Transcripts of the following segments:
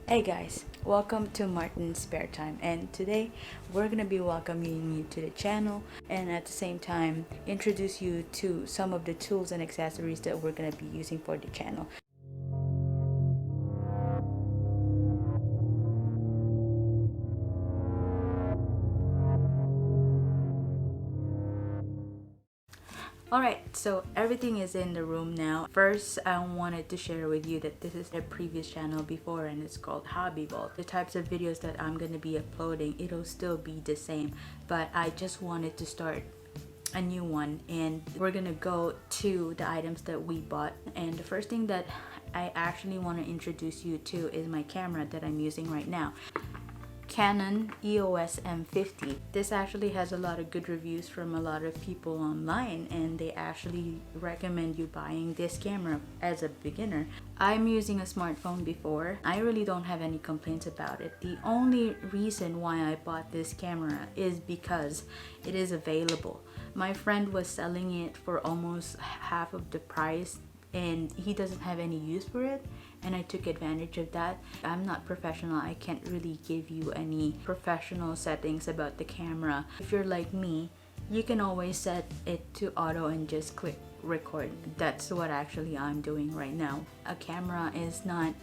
Hey guys, welcome to Martin's Spare Time, and today we're gonna be welcoming you to the channel and at the same time introduce you to some of the tools and accessories that we're gonna be using for the channel. Alright, so everything is in the room now. First, I wanted to share with you that this is a previous channel before and it's called Hobby Vault. The types of videos that I'm going to be uploading, it'll still be the same, but I just wanted to start a new one and we're gonna go to the items that we bought. And the first thing that I actually want to introduce you to is my camera that I'm using right now. Canon EOS M50. This actually has a lot of good reviews from a lot of people online and they actually recommend you buying this camera as a beginner. I'm using a smartphone before. I really don't have any complaints about it. The only reason why I bought this camera is because it is available. My friend was selling it for almost half of the price and he doesn't have any use for it, and I took advantage of that. I'm not professional. I can't really give you any professional settings about the camera. If you're like me, you can always set it to auto and just click record. That's what actually I'm doing right now. A camera is not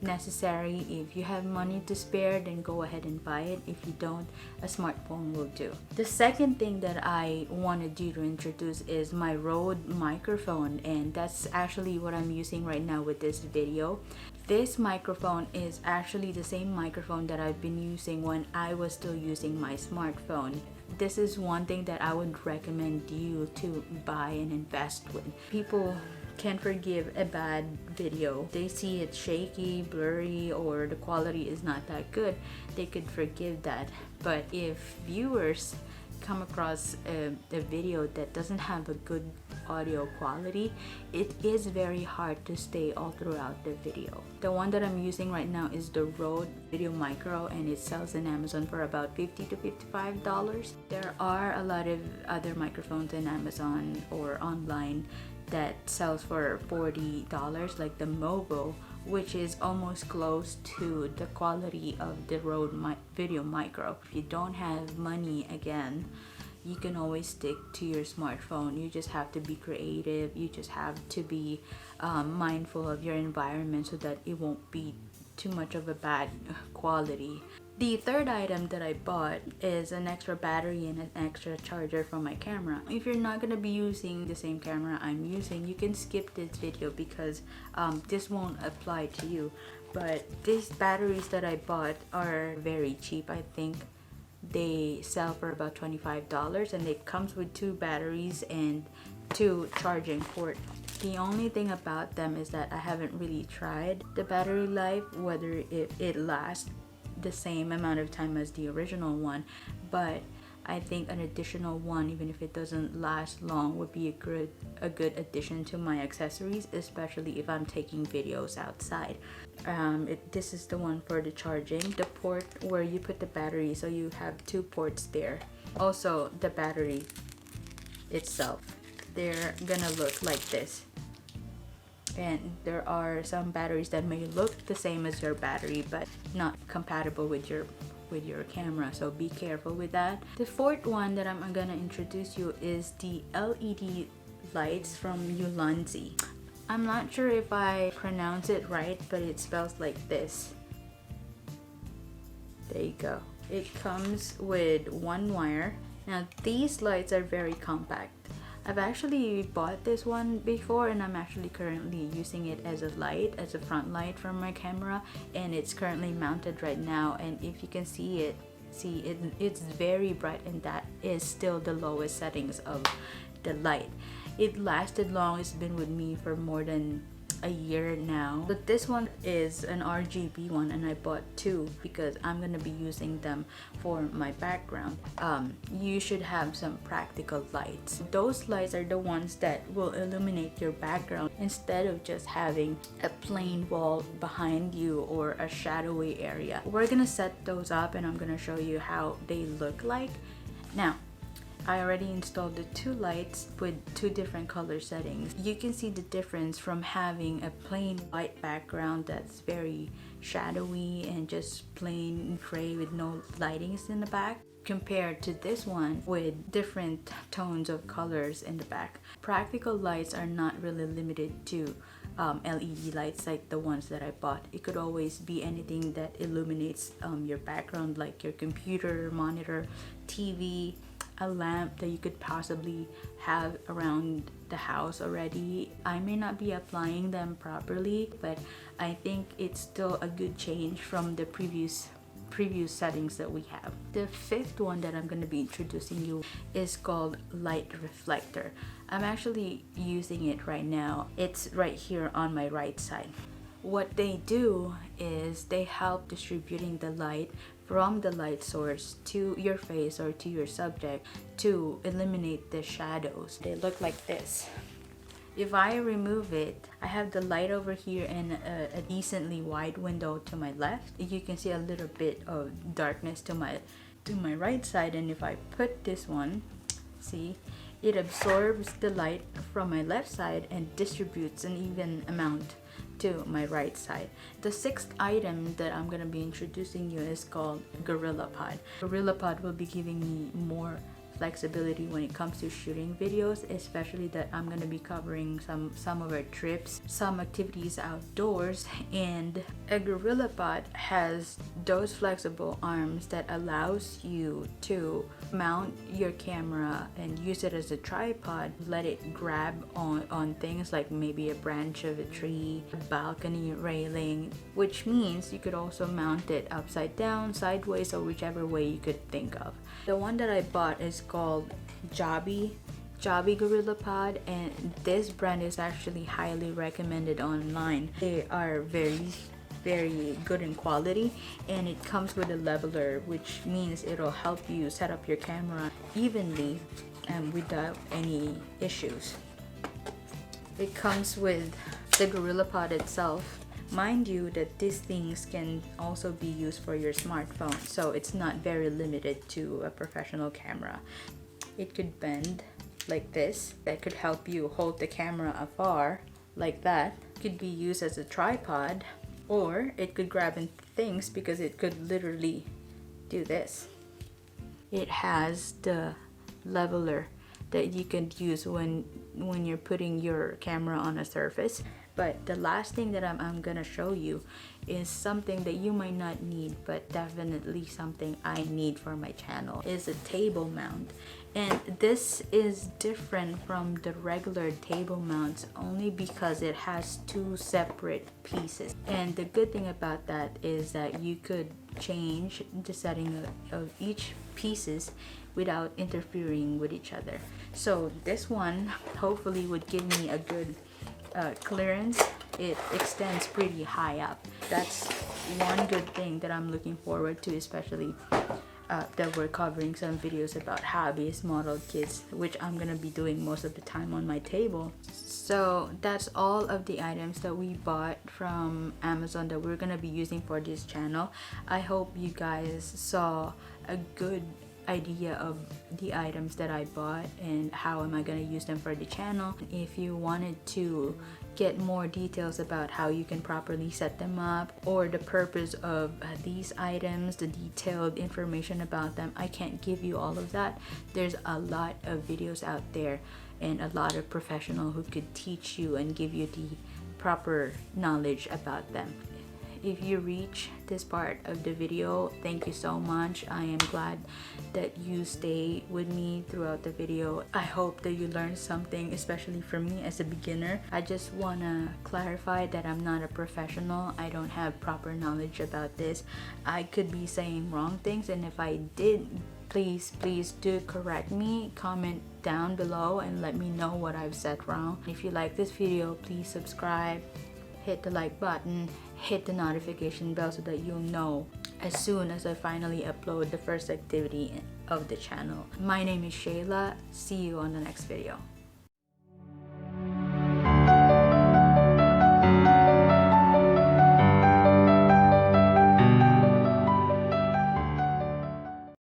necessary. If you have money to spare, then go ahead and buy it. If you don't, a smartphone will do. The second thing that I wanted you to introduce is my Rode microphone, and that's actually what I'm using right now with this video. This microphone is actually the same microphone that I've been using when I was still using my smartphone. This is one thing that I would recommend you to buy and invest with. People can forgive a bad video. They see it shaky, blurry, or the quality is not that good. They could forgive that. But if viewers come across a video that doesn't have a good audio quality, it is very hard to stay all throughout the video. The one that I'm using right now is the Rode Video Micro, and it sells in Amazon for about $50 to $55. There are a lot of other microphones in Amazon or online that sells for $40, like the Movo, which is almost close to the quality of the Rode Video Micro. If you don't have money, again, you can always stick to your smartphone. You just have to be creative. You just have to be mindful of your environment so that it won't be too much of a bad quality. The third item that I bought is an extra battery and an extra charger for my camera. If you're not going to be using the same camera I'm using, you can skip this video because this won't apply to you. But these batteries that I bought are very cheap. I think they sell for about $25, and it comes with 2 batteries and 2 charging ports. The only thing about them is that I haven't really tried the battery life, whether it lasts the same amount of time as the original one, but I think an additional one, even if it doesn't last long, would be a good addition to my accessories, especially if I'm taking videos outside. This is the one for the charging, the port where you put the battery, so you have 2 ports there. Also, the battery itself, they're gonna look like this. And there are some batteries that may look the same as your battery but not compatible with your camera, so be careful with that. The fourth one that I'm gonna introduce you is the LED lights from Ulanzi. I'm not sure if I pronounce it right, but it spells like this. There you go. It comes with 1 wire. Now these lights are very compact. I've actually bought this one before, and I'm actually currently using it as a light, as a front light for my camera, and it's currently mounted right now. And if you can see it, it's very bright, and that is still the lowest settings of the light. It lasted long. It's been with me for more than a year now. But this one is an RGB one, and I bought 2 because I'm gonna be using them for my background. You should have some practical lights. Those lights are the ones that will illuminate your background instead of just having a plain wall behind you or a shadowy area. We're gonna set those up and I'm gonna show you how they look like. Now, I already installed the two lights with two different color settings. You can see the difference from having a plain white background that's very shadowy and just plain gray with no lightings in the back, compared to this one with different tones of colors in the back. Practical lights are not really limited to LED lights like the ones that I bought. It could always be anything that illuminates your background, like your computer, monitor, TV, a lamp that you could possibly have around the house already. I may not be applying them properly, but I think it's still a good change from the previous settings that we have. The fifth one that I'm going to be introducing you is called Light Reflector. I'm actually using it right now. It's right here on my right side. What they do is they help distributing the light from the light source to your face or to your subject to eliminate the shadows. They look like this. If I remove it, I have the light over here and a decently wide window to my left. You can see a little bit of darkness to my right side, and if I put this one, see, it absorbs the light from my left side and distributes an even amount to my right side. The sixth item that I'm going to be introducing you is called GorillaPod. GorillaPod will be giving me more flexibility when it comes to shooting videos, especially that I'm going to be covering some of our trips, some activities outdoors, and a GorillaPod has those flexible arms that allows you to mount your camera and use it as a tripod, let it grab on things like maybe a branch of a tree, a balcony railing, which means you could also mount it upside down, sideways, or whichever way you could think of. The one that I bought is called Joby GorillaPod, and this brand is actually highly recommended online. They are very good in quality, and it comes with a leveler, which means it'll help you set up your camera evenly and without any issues. It comes with the GorillaPod itself. Mind you that these things can also be used for your smartphone, so it's not very limited to a professional camera. It could bend like this. That could help you hold the camera afar like that. It could be used as a tripod, or it could grab in things because it could literally do this. It has the leveler that you can use when you're putting your camera on a surface. But the last thing that I'm gonna show you is something that you might not need, but definitely something I need for my channel, is a table mount. And this is different from the regular table mounts only because it has two separate pieces. And the good thing about that is that you could change the setting of each pieces without interfering with each other. So this one hopefully would give me a good clearance. It extends pretty high up. That's one good thing that I'm looking forward to, especially that we're covering some videos about hobbies, model kits, which I'm gonna be doing most of the time on my table. So that's all of the items that we bought from Amazon that we're gonna be using for this channel. I hope you guys saw a good idea of the items that I bought and how am I going to use them for the channel. If you wanted to get more details about how you can properly set them up or the purpose of these items, the detailed information about them, I can't give you all of that. There's a lot of videos out there and a lot of professionals who could teach you and give you the proper knowledge about them. If you reach this part of the video, thank you so much. I am glad that you stay with me throughout the video. I hope that you learned something, especially for me as a beginner. I just want to clarify that I'm not a professional. I don't have proper knowledge about this. I could be saying wrong things, and if I did, please do correct me. Comment down below and let me know what I've said wrong. If you like this video, please subscribe, hit the like button, hit the notification bell so that you'll know as soon as I finally upload the first activity of the channel. My name is Shayla. See you on the next video.